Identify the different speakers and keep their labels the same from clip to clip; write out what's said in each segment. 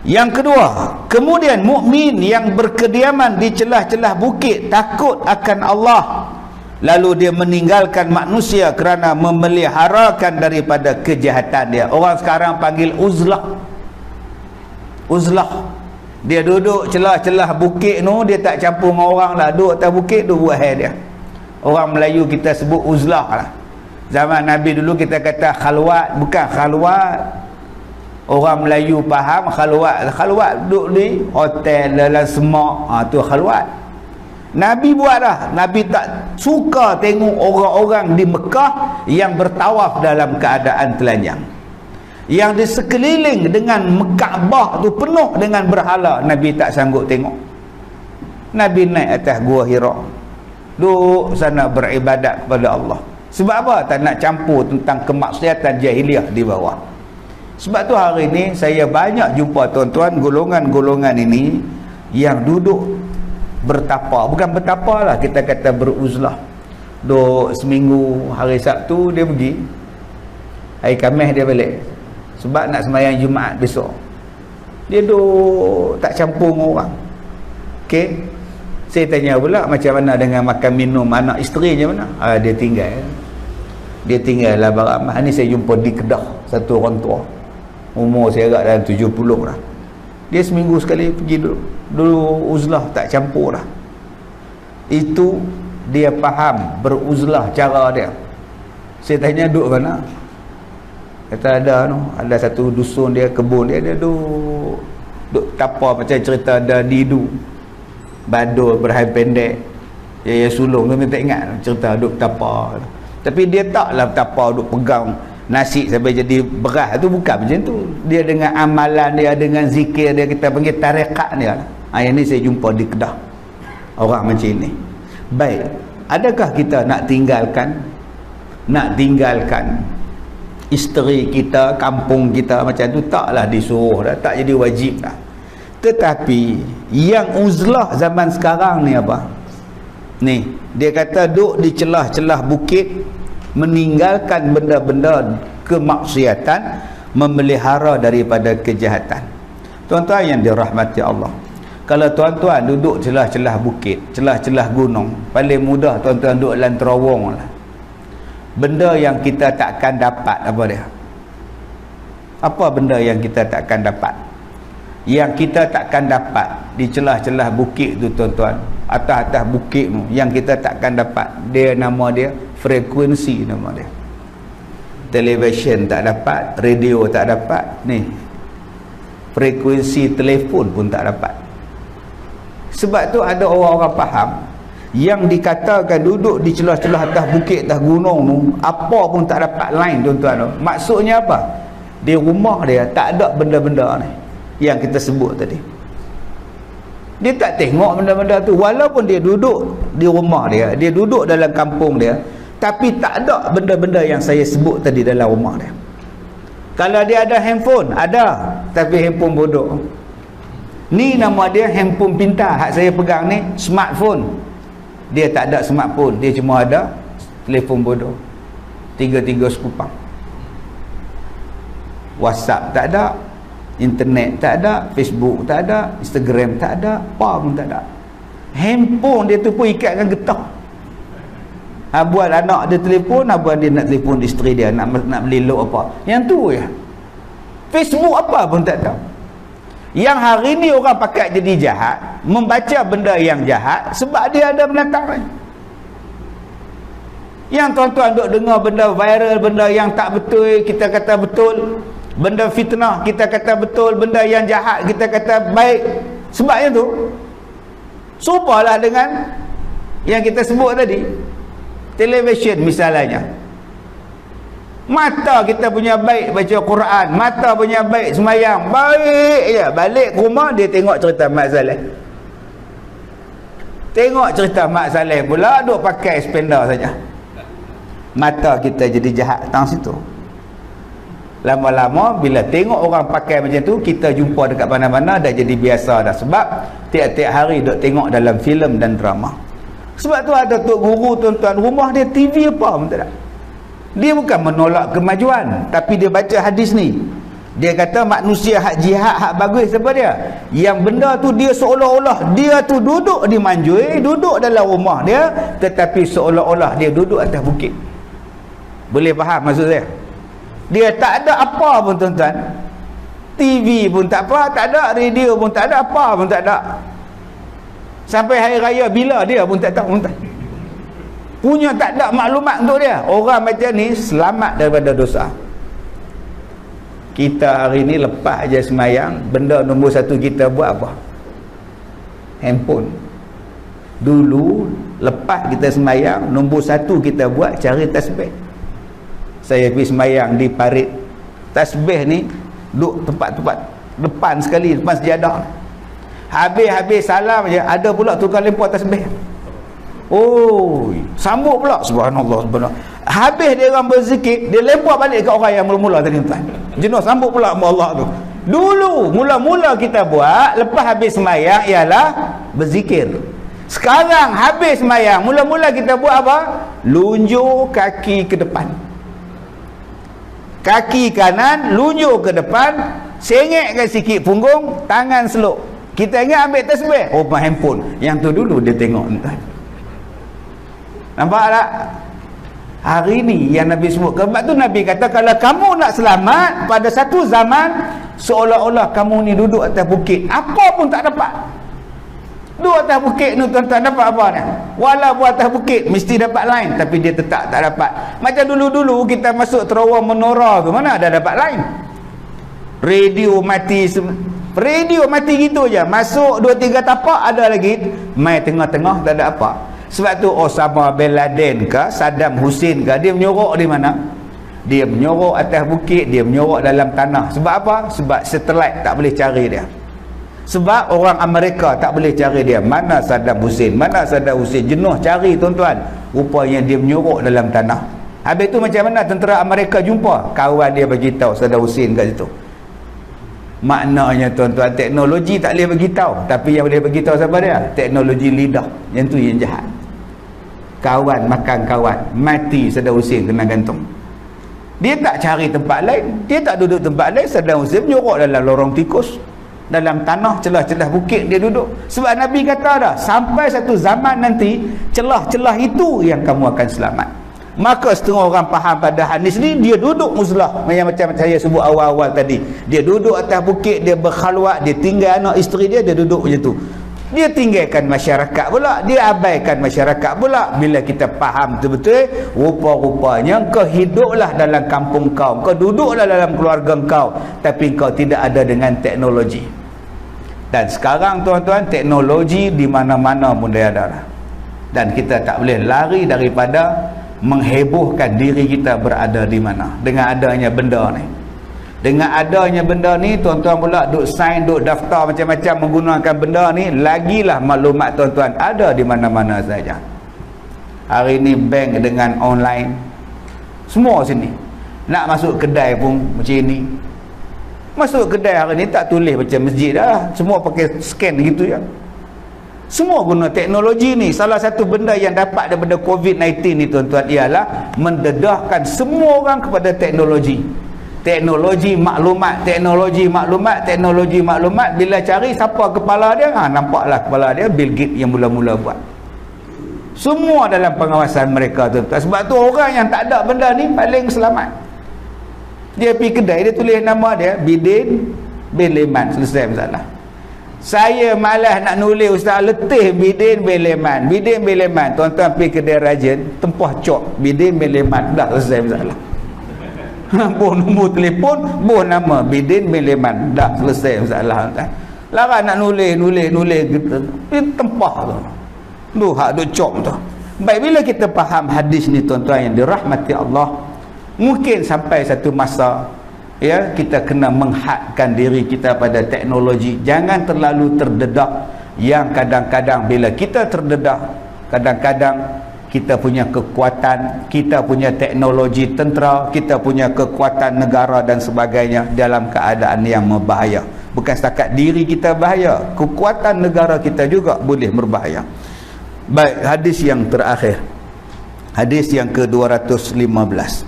Speaker 1: Yang kedua, kemudian mukmin yang berkediaman di celah-celah bukit takut akan Allah, lalu dia meninggalkan manusia kerana memeliharakan daripada kejahatan dia. Orang sekarang panggil uzlah. Uzlah, dia duduk celah-celah bukit tu, dia tak campur dengan orang lah, duduk atas bukit tu buat hal dia. Orang Melayu kita sebut uzlah lah. Zaman Nabi dulu kita kata khalwat, bukan khalwat. Orang Melayu faham khalwat. Khalwat duduk di hotel dalam semak, tu khalwat. Nabi buat dah. Nabi tak suka tengok orang-orang di Mekah yang bertawaf dalam keadaan telanjang, yang di sekeliling dengan Kaabah tu penuh dengan berhala. Nabi tak sanggup tengok. Nabi naik atas Gua Hira, duduk sana beribadat kepada Allah. Sebab apa? Tak nak campur tentang kemaksiatan jahiliah di bawah. Sebab tu hari ni saya banyak jumpa tuan-tuan golongan-golongan ini yang duduk bertapa. Bukan bertapa lah, kita kata beruzlah. Duduk seminggu, hari Sabtu dia pergi, hari Khamis dia balik, sebab nak sembahyang Jumaat besok. Dia duduk tak campur dengan orang. Okey, saya tanya pula macam mana dengan makan minum anak isterinya mana? Dia tinggal lah Baramah. Ni saya jumpa di Kedah, satu orang tua, umur saya agak dalam 70 dah. Dia seminggu sekali pergi dulu uzlah, tak campur dah. Itu dia faham beruzlah cara dia. Saya tanya duduk mana? Kata ada satu dusun dia, kebun dia, dia duduk tapa macam cerita ada didu badul berhai pendek ya sulung tu, tak ingat cerita duduk tapa. Tapi dia taklah tapa duduk pegang nasi sampai jadi beras tu, bukan macam tu. Dia dengan amalan dia, dengan zikir dia, kita panggil tarekat dia. Yang ni saya jumpa di Kedah orang macam ini. Baik, adakah kita nak tinggalkan isteri kita, kampung kita macam tu? Taklah disuruh dah, tak jadi wajib dah. Tetapi yang uzlah zaman sekarang ni apa? Ni, dia kata duduk di celah-celah bukit, meninggalkan benda-benda kemaksiatan, memelihara daripada kejahatan. Tuan-tuan yang dirahmati Allah, kalau tuan-tuan duduk celah-celah bukit, celah-celah gunung, paling mudah tuan-tuan duduk dalam terowong lah. Benda yang kita takkan dapat, apa dia? Apa benda yang kita takkan dapat? Yang kita takkan dapat di celah-celah bukit tu tuan-tuan, atas-atas bukit tu, yang kita takkan dapat, dia nama dia frekuensi, nama dia. Televisyen tak dapat, radio tak dapat, ni frekuensi telefon pun tak dapat. Sebab tu ada orang-orang faham yang dikatakan duduk di celah-celah atas bukit, atas gunung tu, apa pun tak dapat lain tuan-tuan tu. Maksudnya apa? Di rumah dia tak ada benda-benda ni yang kita sebut tadi. Dia tak tengok benda-benda tu. Walaupun dia duduk di rumah dia, dia duduk dalam kampung dia, tapi tak ada benda-benda yang saya sebut tadi dalam rumah dia. Kalau dia ada handphone, ada, tapi handphone bodoh. Ni nama dia handphone pintar. Hak saya pegang ni smartphone. Dia tak ada smartphone, dia cuma ada telefon bodoh. 3 sekupang. WhatsApp tak ada, internet tak ada, Facebook tak ada, Instagram tak ada, apa pun tak ada. Handphone dia tu pun ikatkan getah. Buat anak dia telefon, buat dia nak telefon isteri dia, nak melelok apa, yang tu ya. Facebook apa pun tak tahu. Yang hari ni orang pakai jadi jahat, membaca benda yang jahat sebab dia ada menatang lain. Yang tuan-tuan duk dengar benda viral, benda yang tak betul kita kata betul, benda fitnah kita kata betul, benda yang jahat kita kata baik. Sebabnya tu serupalah dengan yang kita sebut tadi, televisyen misalnya. Mata kita punya baik baca Quran, mata punya baik sembahyang, baik je, balik ke rumah dia tengok cerita Mak Saleh. Tengok cerita Mak Saleh pula duk pakai spender saja. Mata kita jadi jahat tang situ. Lama-lama bila tengok orang pakai macam tu, kita jumpa dekat mana-mana dah jadi biasa dah. Sebab tiap-tiap hari duk tengok dalam filem dan drama. Sebab tu ada tok guru tuan-tuan, rumah dia TV apa pun tak ada. Dia bukan menolak kemajuan, tapi dia baca hadis ni. Dia kata manusia hak jihad, hak bagus siapa dia? Yang benda tu dia seolah-olah dia tu duduk di Manjui, duduk dalam rumah dia, tetapi seolah-olah dia duduk atas bukit. Boleh faham maksud saya? Dia tak ada apa pun tuan-tuan. TV pun tak apa, tak ada, radio pun tak ada, apa pun tak ada. Sampai hari raya bila dia pun tak tahu, tuan-tuan. Punya tak ada maklumat untuk dia. Orang macam ni selamat daripada dosa. Kita hari ni lepas aja semayang, benda nombor satu kita buat apa? Handphone. Dulu lepas kita semayang, nombor satu kita buat cari tasbih. Saya pergi semayang di parit, tasbih ni duduk tempat-tempat depan sekali, depan sejadah. Habis salam je, ada pula tukar lempar tasbih. Oh, sambut pula, subhanallah, subhanallah. Habis dia orang berzikir, dia lempar balik ke orang yang mula-mula tadi, tuan. Jenuh sambut pula sama Allah tu. Dulu mula-mula kita buat lepas habis sembahyang ialah berzikir. Sekarang habis sembahyang, mula-mula kita buat apa? Lunjuk kaki ke depan. Kaki kanan lunjuk ke depan, sengekkan sikit punggung, tangan seluk. Kita ingat ambil tasbih, oh handphone. Yang tu dulu dia tengok, tuan. Nampak tak? Hari ni yang Nabi sebut, sebab tu Nabi kata kalau kamu nak selamat pada satu zaman, seolah-olah kamu ni duduk atas bukit, apa pun tak dapat. Duduk atas bukit ni tuan-tuan, dapat apa ni? Walaupun atas bukit mesti dapat lain, tapi dia tetap tak dapat. Macam dulu-dulu kita masuk terowong menora tu, mana ada dapat lain? Radio mati gitu je. Masuk 2-3 tapak ada lagi, mai tengah-tengah tak ada apa. Sebab tu Osama bin Laden ke Saddam Hussein ke, dia menyorok di mana? Dia menyorok atas bukit, dia menyorok dalam tanah. Sebab apa? Sebab satelit tak boleh cari dia. Sebab orang Amerika tak boleh cari dia. Mana Saddam Hussein? Mana Saddam Hussein? Jenuh cari, tuan-tuan. Rupanya dia menyorok dalam tanah. Habis tu macam mana tentera Amerika jumpa? Kawan dia bagi tahu Saddam Hussein kat situ. Maknanya tuan-tuan, teknologi tak boleh bagi tahu, tapi yang boleh bagi tahu siapa dia? Teknologi lidah. Yang tu yang jahat. Kawan makan kawan, mati Saddam Hussein kena gantung. Dia tak cari tempat lain, dia tak duduk tempat lain. Saddam Hussein menyorok dalam lorong tikus, dalam tanah, celah-celah bukit dia duduk. Sebab Nabi kata dah, sampai satu zaman nanti celah-celah itu yang kamu akan selamat. Maka setengah orang faham pada hadis ni, dia duduk uzlah, macam saya sebut awal-awal tadi. Dia duduk atas bukit, dia berkhalwat, dia tinggal anak isteri dia, dia duduk macam tu. Dia tinggalkan masyarakat pula, dia abaikan masyarakat pula. Bila kita faham betul-betul, rupa-rupanya kau hiduplah dalam kampung kau, kau duduklah dalam keluarga kau, tapi kau tidak ada dengan teknologi. Dan sekarang tuan-tuan, teknologi di mana-mana pun dia ada. Dan kita tak boleh lari daripada menghebohkan diri kita berada di mana dengan adanya benda ni. Dengan adanya benda ni, tuan-tuan pula duk sign, duk daftar macam-macam menggunakan benda ni, lagilah maklumat tuan-tuan ada di mana-mana saja. Hari ni bank dengan online, semua sini. Nak masuk kedai pun macam ni. Masuk kedai hari ni tak tulis macam masjid dah, semua pakai scan gitu ya. Semua guna teknologi ni. Salah satu benda yang dapat daripada COVID-19 ni tuan-tuan ialah mendedahkan semua orang kepada teknologi. Teknologi maklumat, teknologi maklumat, teknologi maklumat. Bila cari siapa kepala dia, nampaklah kepala dia Bill Gates yang mula-mula buat. Semua dalam pengawasan mereka tuan-tuan. Sebab tu orang yang tak ada benda ni paling selamat. Dia pergi kedai, dia tulis nama dia Bidin bin Leman, selesai masalah. Saya malas nak nulis, ustaz, letih Bidin bin Leman, Bidin bin Leman. Tuan-tuan pergi kedai rajin, tempah cok Bidin bin Leman, dah selesai masalah. Boh nombor telefon, boh nama Bidin bin Leman, dah selesai masalah. Larang nak nulis gitu, tempah tu. Tu hak duk cok tu. Baik, bila kita faham hadis ni tuan-tuan yang dirahmati Allah, mungkin sampai satu masa ya kita kena menghadkan diri kita pada teknologi. Jangan terlalu terdedah. Yang kadang-kadang bila kita terdedah, kadang-kadang kita punya kekuatan, kita punya teknologi tentera, kita punya kekuatan negara dan sebagainya dalam keadaan yang berbahaya. Bukan setakat diri kita bahaya, kekuatan negara kita juga boleh berbahaya. Baik, hadis yang terakhir, hadis yang ke-215.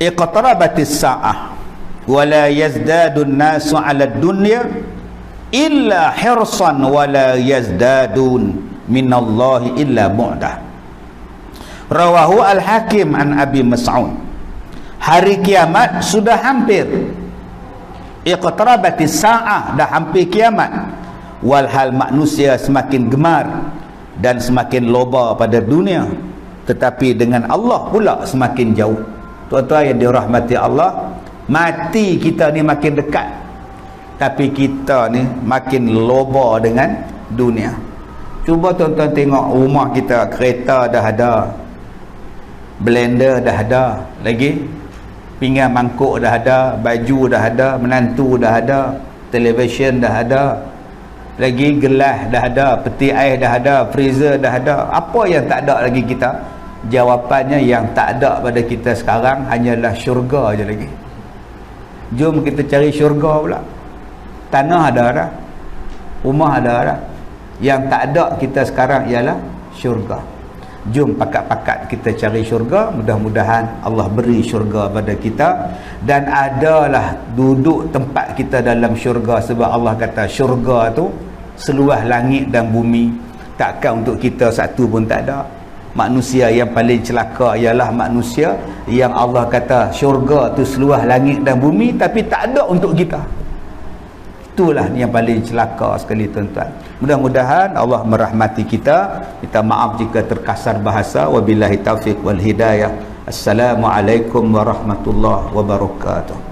Speaker 1: iqtarabatis sa'ah wa la yazdadu an-nasu 'ala ad-dunya illa hirsan wa la yazdadun minallahi illa bu'dah. Rawahu al-Hakim an Abi Mas'ud. Hari kiamat sudah hampir. Iqtarabatis sa'ah, dah hampir kiamat. Walhal manusia semakin gemar dan semakin loba pada dunia, tetapi dengan Allah pula semakin jauh. Tuan-tuan yang dirahmati Allah, mati kita ni makin dekat, tapi kita ni makin loba dengan dunia. Cuba tuan-tuan tengok rumah kita, kereta dah ada, blender dah ada, lagi pinggan mangkuk dah ada, baju dah ada, menantu dah ada, televisyen dah ada, lagi gelas dah ada, peti air dah ada, freezer dah ada. Apa yang tak ada lagi kita? Jawapannya yang tak ada pada kita sekarang hanyalah syurga je lagi. Jom kita cari syurga pula. Tanah ada dah, rumah ada dah. Yang tak ada kita sekarang ialah syurga. Jom pakat-pakat kita cari syurga. Mudah-mudahan Allah beri syurga pada kita, dan adalah duduk tempat kita dalam syurga. Sebab Allah kata syurga tu seluas langit dan bumi. Takkan untuk kita satu pun tak ada. Manusia yang paling celaka ialah manusia yang Allah kata syurga tu seluas langit dan bumi, tapi tak ada untuk kita. Itulah yang paling celaka sekali, tuan-tuan. Mudah-mudahan Allah merahmati kita. Minta maaf jika terkasar bahasa. Wabillahi taufiq wal hidayah. Assalamualaikum warahmatullahi wabarakatuh.